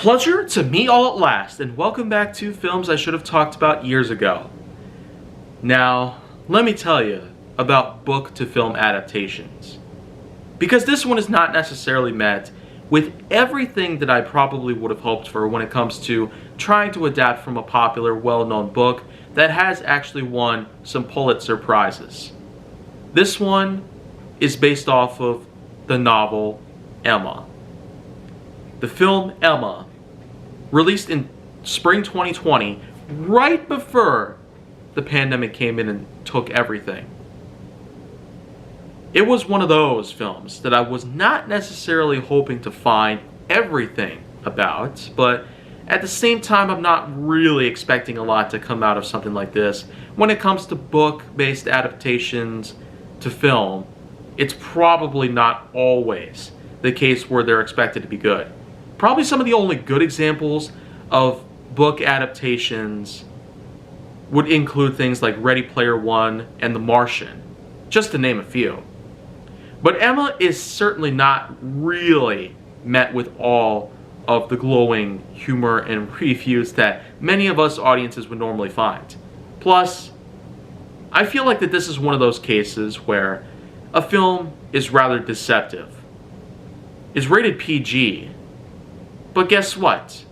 Pleasure to meet all at last, and welcome back to films I should have talked about years ago. Now, let me tell you about book to film adaptations. Because this one is not necessarily met with everything that I probably would have hoped for when it comes to trying to adapt from a popular, well-known book that has actually won some Pulitzer Prizes. This one is based off of the novel Emma. The film Emma, released in spring 2020, right before the pandemic came in and took everything. It was one of those films that I was not necessarily hoping to find everything about, but at the same time, I'm not really expecting a lot to come out of something like this. When it comes to book-based adaptations to film, it's probably not always the case where they're expected to be good. Probably some of the only good examples of book adaptations would include things like Ready Player One and The Martian, just to name a few. But Emma is certainly not really met with all of the glowing humor and reviews that many of us audiences would normally find. Plus, I feel like that this is one of those cases where a film is rather deceptive. It's rated PG, but guess what?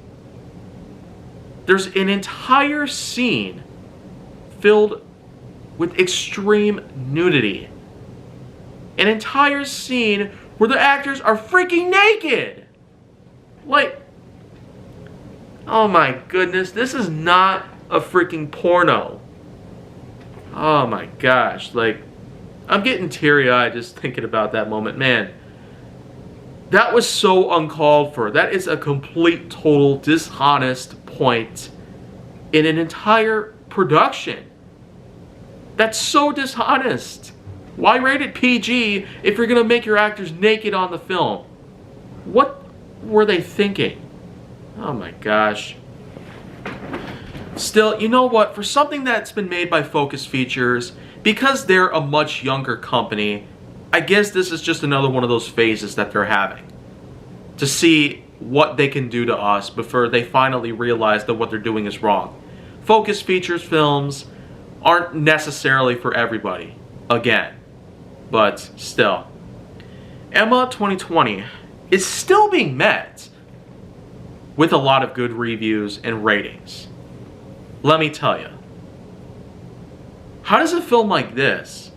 There's an entire scene filled with extreme nudity. An entire scene where the actors are freaking naked! Like, oh my goodness, this is not a freaking porno. Oh my gosh, like, I'm getting teary-eyed just thinking about that moment. Man, that was so uncalled for. That is a complete, total, dishonest point in an entire production. That's so dishonest. Why rate it PG if you're going to make your actors naked on the film? What were they thinking? Oh my gosh. Still, you know what? For something that's been made by Focus Features, because they're a much younger company, I guess this is just another one of those phases that they're having. To see what they can do to us before they finally realize that what they're doing is wrong. Focus Features films aren't necessarily for everybody. Again. But still. Emma 2020 is still being met with a lot of good reviews and ratings. Let me tell you. How does a film like this,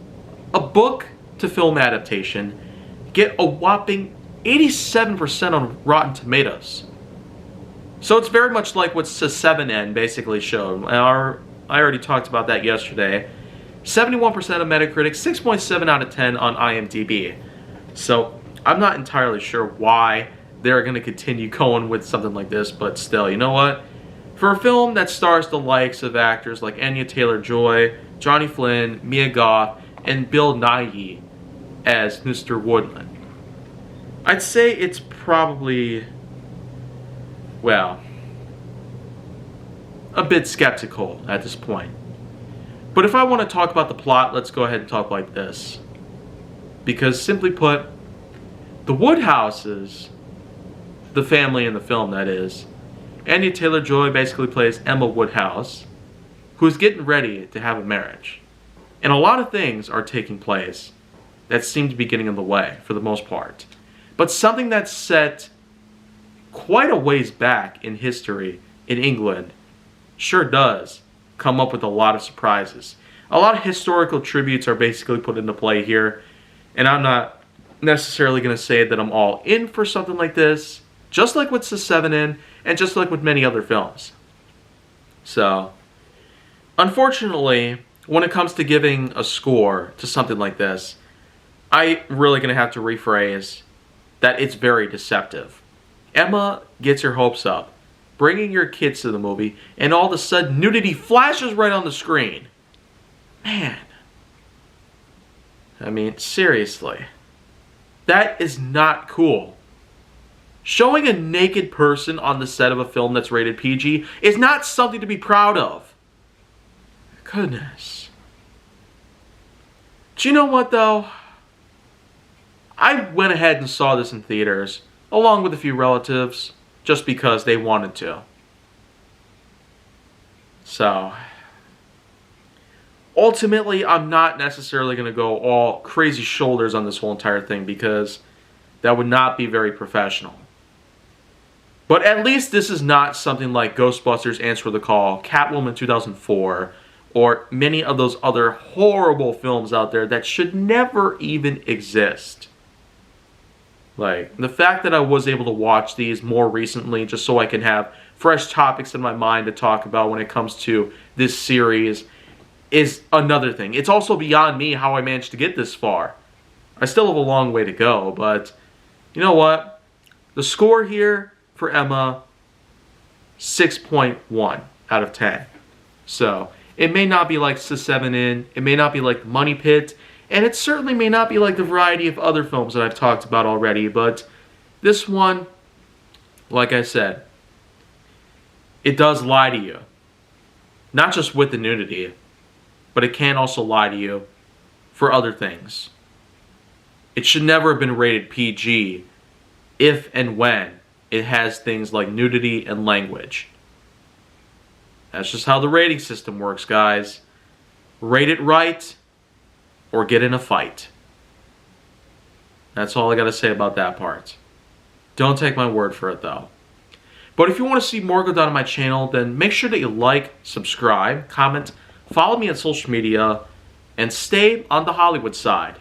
a book to film adaptation, get a whopping 87% on Rotten Tomatoes? So it's very much like what C7N basically showed. I already talked about that yesterday. 71% of Metacritic, 6.7 out of 10 on IMDb. So I'm not entirely sure why they're going to continue going with something like this, but still, you know what? For a film that stars the likes of actors like Anya Taylor-Joy, Johnny Flynn, Mia Goth, and Bill Nighy as Mr. Woodland, I'd say it's probably, well, a bit skeptical at this point. But if I want to talk about the plot, let's go ahead and talk like this. Because simply put, the Woodhouses, the family in the film that is, Anya Taylor-Joy basically plays Emma Woodhouse, who's getting ready to have a marriage. And a lot of things are taking place that seem to be getting in the way, for the most part. But something that's set quite a ways back in history in England sure does come up with a lot of surprises. A lot of historical tributes are basically put into play here, and I'm not necessarily going to say that I'm all in for something like this, just like with C7N, and just like with many other films. So, unfortunately, when it comes to giving a score to something like this, I'm really going to have to rephrase that it's very deceptive. Emma gets your hopes up, bringing your kids to the movie, and all of a sudden nudity flashes right on the screen. Man. I mean, seriously. That is not cool. Showing a naked person on the set of a film that's rated PG is not something to be proud of. Goodness. Do you know what, though? I went ahead and saw this in theaters, along with a few relatives. just because they wanted to. So, ultimately, I'm not necessarily going to go all crazy shoulders on this whole entire thing because that would not be very professional. But at least this is not something like Ghostbusters Answer the Call, Catwoman 2004, or many of those other horrible films out there that should never even exist. Like, the fact that I was able to watch these more recently just so I can have fresh topics in my mind to talk about when it comes to this series is another thing. It's also beyond me how I managed to get this far. I still have a long way to go, but you know what? The score here for Emma, 6.1 out of 10. So, it may not be like The 7 In, it may not be like Money Pit, and it certainly may not be like the variety of other films that I've talked about already, but this one, like I said, it does lie to you. Not just with the nudity, but it can also lie to you for other things. It should never have been rated PG if and when it has things like nudity and language. That's just how the rating system works, guys. Rate it right or get in a fight. That's all I got to say about that part. Don't take my word for it, though. But if you want to see more go down on my channel, then make sure that you like, subscribe, comment, follow me on social media, and stay on the Hollywood side.